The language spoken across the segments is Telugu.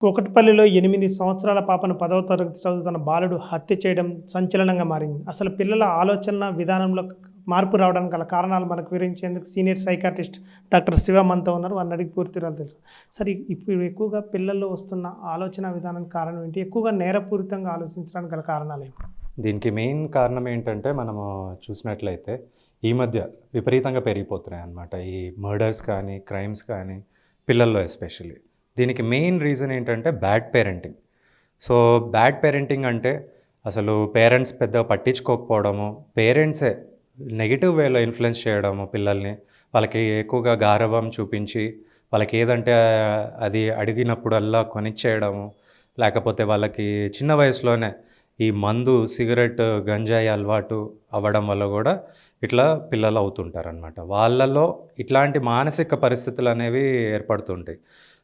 కూకట్పల్లిలో 8 సంవత్సరాల పాపను 10వ తరగతి చదువుతున్న బాలుడు హత్య చేయడం సంచలనంగా మారింది. అసలు పిల్లల ఆలోచన విధానంలో మార్పు రావడానికి గల కారణాలు మనకు వివరించేందుకు సీనియర్ సైకాట్రిస్ట్ డాక్టర్ శివ మనతో ఉన్నారు. వారిని అడిగి పూర్తి వివరాలు తెలుసు. సరే, ఇప్పుడు ఎక్కువగా పిల్లల్లో వస్తున్న ఆలోచన విధానానికి కారణం ఏంటి? ఎక్కువగా నేరపూరితంగా ఆలోచించడానికి గల కారణాలేంటి? దీనికి మెయిన్ కారణం ఏంటంటే, మనము చూసినట్లయితే ఈ మధ్య విపరీతంగా పెరిగిపోతున్నాయన్నమాట. ఈ మర్డర్స్ కానీ, క్రైమ్స్ కానీ పిల్లల్లో ఎస్పెషల్లీ. దీనికి మెయిన్ రీజన్ ఏంటంటే bad parenting. So, bad parenting అంటే అసలు పేరెంట్స్ పెద్దగా పట్టించుకోకపోవడము, పేరెంట్సే నెగెటివ్ వేలో ఇన్‌ఫ్లుయెన్స్ చేయడము పిల్లల్ని. వాళ్ళకి ఎక్కువగా గారాబం చూపించి, వాళ్ళకి ఏదంటే అది అడిగినప్పుడల్లా కొనిచ్చేయడము, లేకపోతే వాళ్ళకి చిన్న వయసులోనే ఈ మందు, సిగరెట్, గంజాయి అలవాటు అవ్వడం వల్ల కూడా ఇట్లా పిల్లలు అవుతుంటారనమాట. వాళ్ళలో ఇట్లాంటి మానసిక పరిస్థితులనేవి ఏర్పడుతుంటాయి.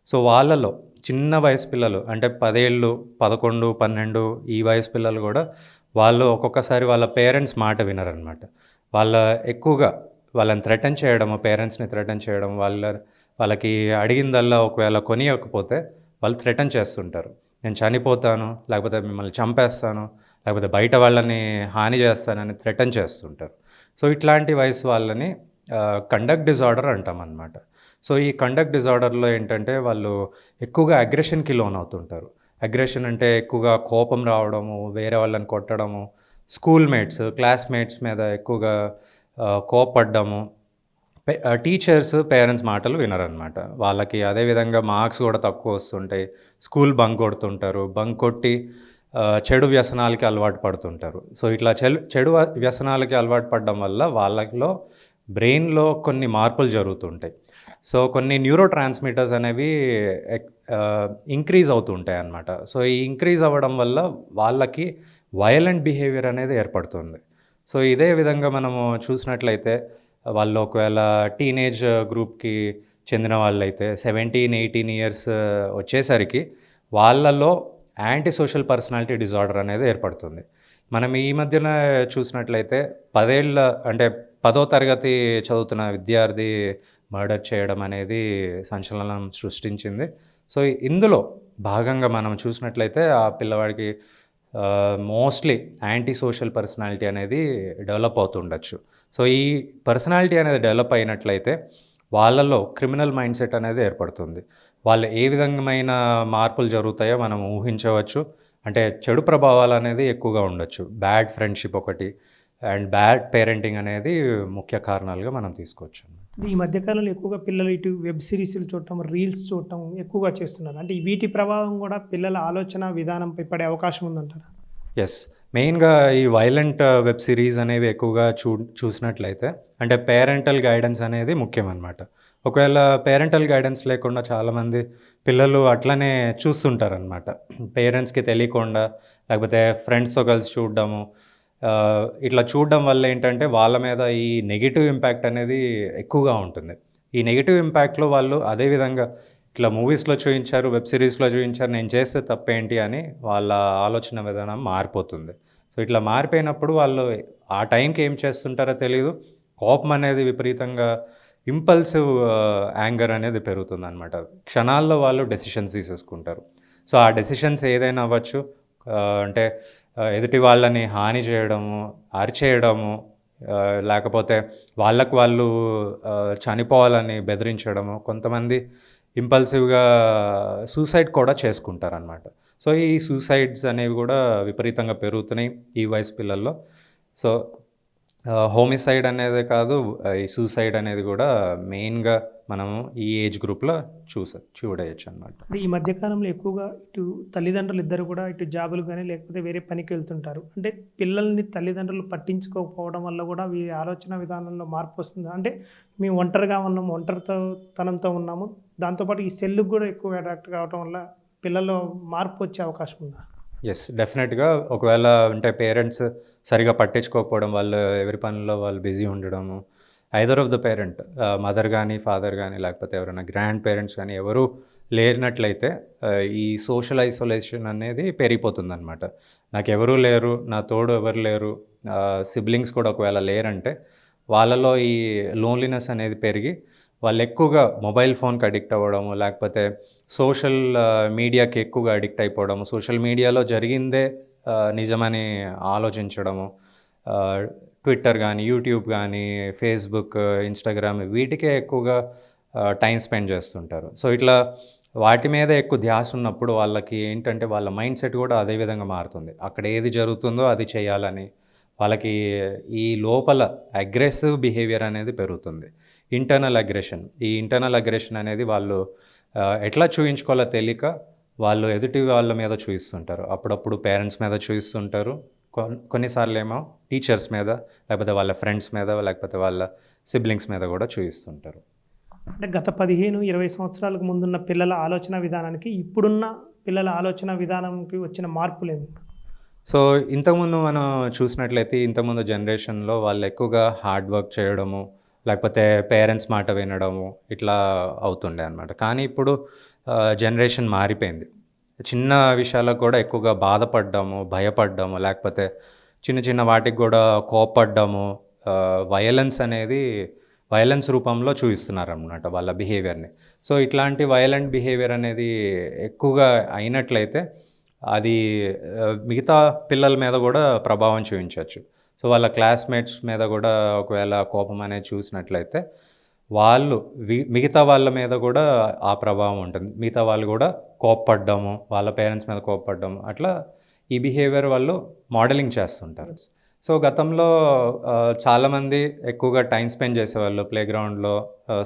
సో, వాళ్ళలో చిన్న వయసు పిల్లలు అంటే 10 ఏళ్ళు, 11, 12 ఈ వయసు పిల్లలు కూడా వాళ్ళు ఒక్కొక్కసారి వాళ్ళ పేరెంట్స్ మాట వినరనమాట. వాళ్ళ ఎక్కువగా వాళ్ళని థ్రెటన్ చేయడము, పేరెంట్స్‌ని థ్రెటన్ చేయడం, వాళ్ళకి అడిగిందల్లా ఒకవేళ కొనియకపోతే వాళ్ళు థ్రెటన్ చేస్తుంటారు. నేను చనిపోతాను, లేకపోతే మిమ్మల్ని చంపేస్తాను, లేకపోతే బయట వాళ్ళని హాని చేస్తానని థ్రెటన్ చేస్తుంటారు. సో, ఇట్లాంటి వయసు వాళ్ళని కండక్ట్ డిజార్డర్ అంటామనమాట. సో, ఈ కండక్ట్ డిజార్డర్‌లో ఏంటంటే వాళ్ళు ఎక్కువగా అగ్రెషన్‌కి లోనవుతుంటారు. అగ్రెషన్ అంటే ఎక్కువగా కోపం రావడము, వేరే వాళ్ళని కొట్టడము, స్కూల్ మేట్స్, క్లాస్‌మేట్స్ మీద ఎక్కువగా కోప్పడ్డము. టీచర్స్, పేరెంట్స్ మాటలు వినరనమాట. వాళ్ళకి అదే విధంగా మార్క్స్ కూడా తక్కువ వస్తుంటాయి. School bunk కొడుతుంటారు. బంక్ కొట్టి చెడు వ్యసనాలకి అలవాటు పడుతుంటారు. సో, ఇట్లా చెడు వ్యసనాలకి అలవాటు పడడం వల్ల వాళ్ళలో బ్రెయిన్‌లో కొన్ని మార్పులు జరుగుతుంటాయి. సో, కొన్ని న్యూరో ట్రాన్స్‌మిటర్స్ అనేవి ఇంక్రీజ్ అవుతూ ఉంటాయన్నమాట. సో, ఈ ఇంక్రీజ్ అవ్వడం వల్ల వాళ్ళకి వయలెంట్ బిహేవియర్ అనేది ఏర్పడుతుంది. సో, ఇదే విధంగా మనము చూసినట్లయితే వాళ్ళు ఒకవేళ టీనేజ్ గ్రూప్‌కి చెందిన వాళ్ళైతే 17, 18 ఇయర్స్ వచ్చేసరికి వాళ్ళలో యాంటీ సోషల్ పర్సనాలిటీ డిజార్డర్ అనేది ఏర్పడుతుంది. మనం ఈ మధ్యన చూసినట్లయితే 10 ఏళ్ల అంటే 10వ తరగతి చదువుతున్న విద్యార్థి మర్డర్ చేయడం అనేది సంచలనం సృష్టించింది. సో, ఇందులో భాగంగా మనం చూసినట్లయితే ఆ పిల్లవాడికి మోస్ట్‌లీ యాంటీ సోషల్ పర్సనాలిటీ అనేది డెవలప్ అవుతుండొచ్చు. సో, ఈ పర్సనాలిటీ అనేది డెవలప్ అయినట్లయితే వాళ్ళలో క్రిమినల్ మైండ్‌సెట్ అనేది ఏర్పడుతుంది. వాళ్ళు ఏ విధమైన మార్పులు జరుగుతాయో మనం ఊహించవచ్చు. అంటే చెడు ప్రభావాలనేది ఎక్కువగా ఉండొచ్చు. బ్యాడ్ ఫ్రెండ్‌షిప్ ఒకటి అండ్ బ్యాడ్ పేరెంటింగ్ అనేది ముఖ్య కారణాలుగా మనం తీసుకోవచ్చు. ఈ మధ్య కాలంలో ఎక్కువగా పిల్లలు ఇటు వెబ్ సిరీస్‌లు చూడటం, రీల్స్ చూడటం ఎక్కువగా చేస్తున్నారు. అంటే వీటి ప్రభావం కూడా పిల్లల ఆలోచన విధానంపై పడే అవకాశం ఉందంటారా? యెస్. మెయిన్‌గా ఈ వయలెంట్ వెబ్ సిరీస్ అనేవి ఎక్కువగా చూసినట్లయితే అంటే పేరెంటల్ గైడెన్స్ అనేది ముఖ్యమనమాట. ఒకవేళ పేరెంటల్ గైడెన్స్ లేకుండా చాలామంది పిల్లలు అట్లనే చూస్తుంటారనమాట. పేరెంట్స్‌కి తెలియకుండా లేకపోతే ఫ్రెండ్స్‌తో కలిసి చూడడము. ఇట్లా చూడడం వల్ల ఏంటంటే వాళ్ళ మీద ఈ నెగెటివ్ ఇంపాక్ట్ అనేది ఎక్కువగా ఉంటుంది. ఈ నెగెటివ్ ఇంపాక్ట్‌లో వాళ్ళు అదే విధంగా ఇట్లా మూవీస్‌లో చూయించారు, వెబ్ సిరీస్‌లో చూయించారు, నేను చేస్తే తప్పేంటి అని వాళ్ళ ఆలోచన విధానం మారిపోతుంది. సో, ఇట్లా మారిపోయినప్పుడు వాళ్ళు ఆ టైంకి ఏం చేస్తుంటారో తెలీదు. కోపం అనేది విపరీతంగా ఇంపల్సివ్ యాంగర్ అనేది పెరుగుతుందనమాట. క్షణాల్లో వాళ్ళు డెసిషన్స్ తీసేసుకుంటారు. సో, ఆ డెసిషన్స్ ఏదైనా అవ్వచ్చు. అంటే ఎదుటి వాళ్ళని హాని చేయడము, అరిచేయడము, లేకపోతే వాళ్ళకి వాళ్ళు చనిపోవాలని బెదిరించడము. కొంతమంది ఇంపల్సివ్‌గా సూసైడ్ కూడా చేసుకుంటారనమాట. సో, ఈ సూసైడ్స్ అనేవి కూడా విపరీతంగా పెరుగుతున్నాయి ఈ వయసు పిల్లల్లో. సో, హోమిసైడ్ అనేదే కాదు, ఈ సూసైడ్ అనేది కూడా మెయిన్‌గా మనము ఈ ఏజ్ గ్రూప్‌లో చూడొచ్చనమాట. ఈ మధ్య కాలంలో ఎక్కువగా ఇటు తల్లిదండ్రులు ఇద్దరు కూడా ఇటు జాబులు గాని లేకపోతే వేరే పనికి వెళ్తుంటారు. అంటే పిల్లల్ని తల్లిదండ్రులు పట్టించుకోకపోవడం వల్ల కూడా వీరి ఆలోచన విధానంలో మార్పు వస్తుందా? అంటే మేము ఒంటరిగా ఉన్నాము, తనంతో ఉన్నాము. దాంతోపాటు ఈ సెల్‌కి కూడా ఎక్కువ అట్రాక్ట్ కావటం వల్ల పిల్లల్లో మార్పు వచ్చే అవకాశం ఉందా? యెస్. డెఫినెట్‌గా ఒకవేళ అంటే పేరెంట్స్ సరిగ్గా పట్టించుకోకపోవడం, వాళ్ళు ఎవరి పనుల్లో వాళ్ళు బిజీ ఉండడము, either of the parent mother గానీ, ఫాదర్ గానీ, లేకపోతే ఎవరైనా గ్రాండ్ పేరెంట్స్ గానీ ఎవరు లేనట్లయితే ఈ సోషల్ ఐసోలేషన్ అనేది పెరిగిపోతుందనమాట. నాకెవరూ లేరు, నా తోడు ఎవరు లేరు, సిబ్లింగ్స్ కూడా ఒకవేళ లేరంటే వాళ్ళలో ఈ లోన్లీనెస్ అనేది పెరిగి వాళ్ళు ఎక్కువగా మొబైల్ ఫోన్కి అడిక్ట్ అవ్వడము, లేకపోతే సోషల్ మీడియాకి ఎక్కువగా అడిక్ట్ అయిపోవడము, సోషల్ మీడియాలో జరిగిందే నిజమని ఆలోచించడము, ట్విట్టర్ కానీ, యూట్యూబ్ కానీ, ఫేస్బుక్, ఇన్స్టాగ్రామ్ వీటికే ఎక్కువగా టైం స్పెండ్ చేస్తుంటారు. సో ఇట్లా వాటి మీద ఎక్కువ ధ్యాస ఉన్నప్పుడు వాళ్ళకి ఏంటంటే వాళ్ళ మైండ్ సెట్ కూడా అదే విధంగా మారుతుంది. అక్కడ ఏది జరుగుతుందో అది చేయాలని, వాళ్ళకి ఈ లోపల అగ్రెసివ్ బిహేవియర్ అనేది పెరుగుతుంది. Internal aggression. ఈ ఇంటర్నల్ అగ్రెషన్ అనేది వాళ్ళు ఎట్లా చూయించుకోవాలో తెలియక వాళ్ళు ఎదుటి వాళ్ళ మీద చూయిస్తుంటారు. అప్పుడప్పుడు పేరెంట్స్ మీద చూయిస్తుంటారు. కొన్నిసార్లేమో టీచర్స్ మీద, లేకపోతే వాళ్ళ ఫ్రెండ్స్ మీద, లేకపోతే వాళ్ళ సిబ్లింగ్స్ మీద కూడా చూయిస్తుంటారు. అంటే గత 15, 20 సంవత్సరాలకు ముందున్న పిల్లల ఆలోచన విధానానికి ఇప్పుడున్న పిల్లల ఆలోచన విధానంకి వచ్చిన మార్పులేమి? సో ఇంతకుముందు మనం చూసినట్లయితే ఇంతకుముందు జనరేషన్‌లో వాళ్ళు ఎక్కువగా హార్డ్ వర్క్ చేయడము, లేకపోతే పేరెంట్స్ మాట వినడము ఇట్లా అవుతుండే అనమాట. కానీ ఇప్పుడు జనరేషన్ మారిపోయింది. చిన్న విషయాలకు కూడా ఎక్కువగా బాధపడ్డము, భయపడ్డము, లేకపోతే చిన్న చిన్న వాటికి కూడా కోప్పడ్డము, వయలెన్స్ రూపంలో చూయిస్తున్నారనమాట వాళ్ళ బిహేవియర్‌ని. సో ఇట్లాంటి వయలెంట్ బిహేవియర్ అనేది ఎక్కువగా అయినట్లయితే అది మిగతా పిల్లల మీద కూడా ప్రభావం చూయించొచ్చు. సో వాళ్ళ క్లాస్‌మేట్స్ మీద కూడా ఒకవేళ కోపం అనేది చూసినట్లయితే వాళ్ళు మిగతా వాళ్ళ మీద కూడా ఆ ప్రభావం ఉంటుంది. మిగతా వాళ్ళు కూడా కోప్పడ్డము, వాళ్ళ పేరెంట్స్ మీద కోప్పడ్డము, అట్లా ఈ బిహేవియర్ వాళ్ళు మోడలింగ్ చేస్తుంటారు. సో గతంలో చాలామంది ఎక్కువగా టైం స్పెండ్ చేసేవాళ్ళు ప్లేగ్రౌండ్‌లో,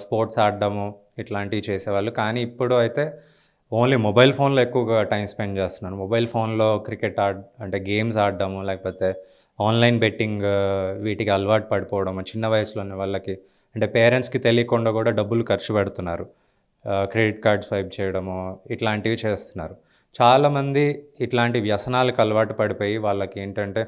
స్పోర్ట్స్ ఆడడము ఇట్లాంటివి చేసేవాళ్ళు. కానీ ఇప్పుడు అయితే ఓన్లీ మొబైల్ ఫోన్‌లో ఎక్కువగా టైం స్పెండ్ చేస్తున్నారు. మొబైల్ ఫోన్‌లో క్రికెట్ అంటే గేమ్స్ ఆడడము, లేకపోతే ఆన్‌లైన్ బెట్టింగ్ వీటికి అలవాటు పడిపోవడము చిన్న వయసులోనే వాళ్ళకి. అంటే పేరెంట్స్‌కి తెలియకుండా కూడా డబ్బులు ఖర్చు పెడుతున్నారు. క్రెడిట్ కార్డ్ స్వైప్ చేయడము ఇట్లాంటివి చేస్తున్నారు. చాలామంది ఇట్లాంటి వ్యసనాలకు అలవాటు పడిపోయి వాళ్ళకి ఏంటంటే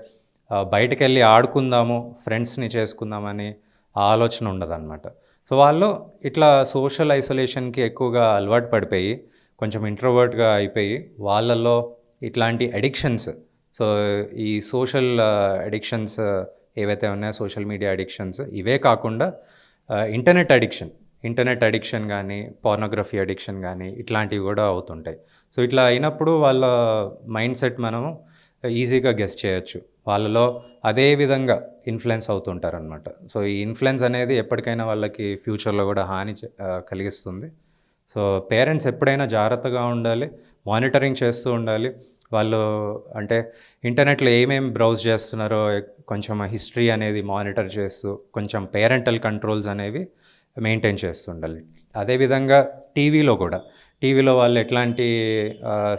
బయటకెళ్ళి ఆడుకుందాము, ఫ్రెండ్స్‌ని చేసుకుందామని ఆలోచన ఉండదన్నమాట. సో వాళ్ళు ఇట్లా సోషల్ ఐసోలేషన్‌కి ఎక్కువగా అలవాటు పడిపోయి కొంచెం ఇంట్రోవర్ట్‌గా అయిపోయి వాళ్ళలో ఇట్లాంటి అడిక్షన్స్, సో ఈ సోషల్ అడిక్షన్స్ ఏవైతే ఉన్నాయో సోషల్ మీడియా అడిక్షన్స్ ఇవే కాకుండా ఇంటర్నెట్ అడిక్షన్ కానీ, పోర్నోగ్రఫీ అడిక్షన్ కానీ ఇట్లాంటివి కూడా అవుతుంటాయి. సో ఇట్లా అయినప్పుడు వాళ్ళ మైండ్ సెట్ మనము ఈజీగా గెస్ చేయొచ్చు. వాళ్ళలో అదే విధంగా ఇన్‌ఫ్లుయెన్స్ అవుతుంటారనమాట. సో ఈ ఇన్‌ఫ్లుయెన్స్ అనేది ఎప్పటికైనా వాళ్ళకి ఫ్యూచర్‌లో కూడా కలిగిస్తుంది. సో పేరెంట్స్ ఎప్పుడైనా జాగ్రత్తగా ఉండాలి, మానిటరింగ్ చేస్తూ ఉండాలి. వాళ్ళు అంటే ఇంటర్నెట్‌లో ఏమేమి బ్రౌజ్ చేస్తున్నారో కొంచెం హిస్టరీ అనేది మానిటర్ చేస్తూ, కొంచెం పేరెంటల్ కంట్రోల్స్ అనేవి మెయింటైన్ చేస్తూ ఉండాలి. అదేవిధంగా టీవీలో వాళ్ళు ఎట్లాంటి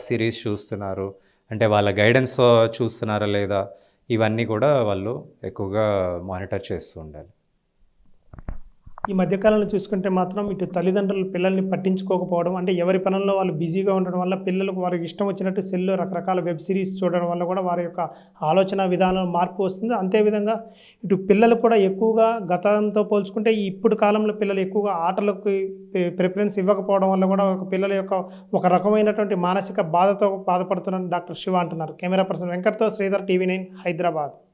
సీరీస్ చూస్తున్నారు, అంటే వాళ్ళ గైడెన్స్‌తో చూస్తున్నారా లేదా, ఇవన్నీ కూడా వాళ్ళు ఎక్కువగా మానిటర్ చేస్తూ ఉండాలి. ఈ మధ్యకాలంలో చూసుకుంటే మాత్రం ఇటు తల్లిదండ్రులు పిల్లల్ని పట్టించుకోకపోవడం, అంటే ఎవరి పనుల్లో వాళ్ళు బిజీగా ఉండడం వల్ల పిల్లలకు వారికి ఇష్టం వచ్చినట్టు సెల్‌లో రకరకాల వెబ్ సిరీస్ చూడడం వల్ల కూడా వారి యొక్క ఆలోచన విధానం మార్పు వస్తుంది. అంతేవిధంగా ఇటు పిల్లలు కూడా ఎక్కువగా గతంతో పోల్చుకుంటే ఇప్పుడు కాలంలో పిల్లలు ఎక్కువగా ఆటలకు ప్రిఫరెన్స్ ఇవ్వకపోవడం వల్ల కూడా ఒక పిల్లల యొక్క ఒక రకమైనటువంటి మానసిక బాధతో బాధపడుతున్నారని డాక్టర్ శివ అంటున్నారు. కెమెరా పర్సన్ వెంకట్‌తో శ్రీధర్, టీవీ9 హైదరాబాద్.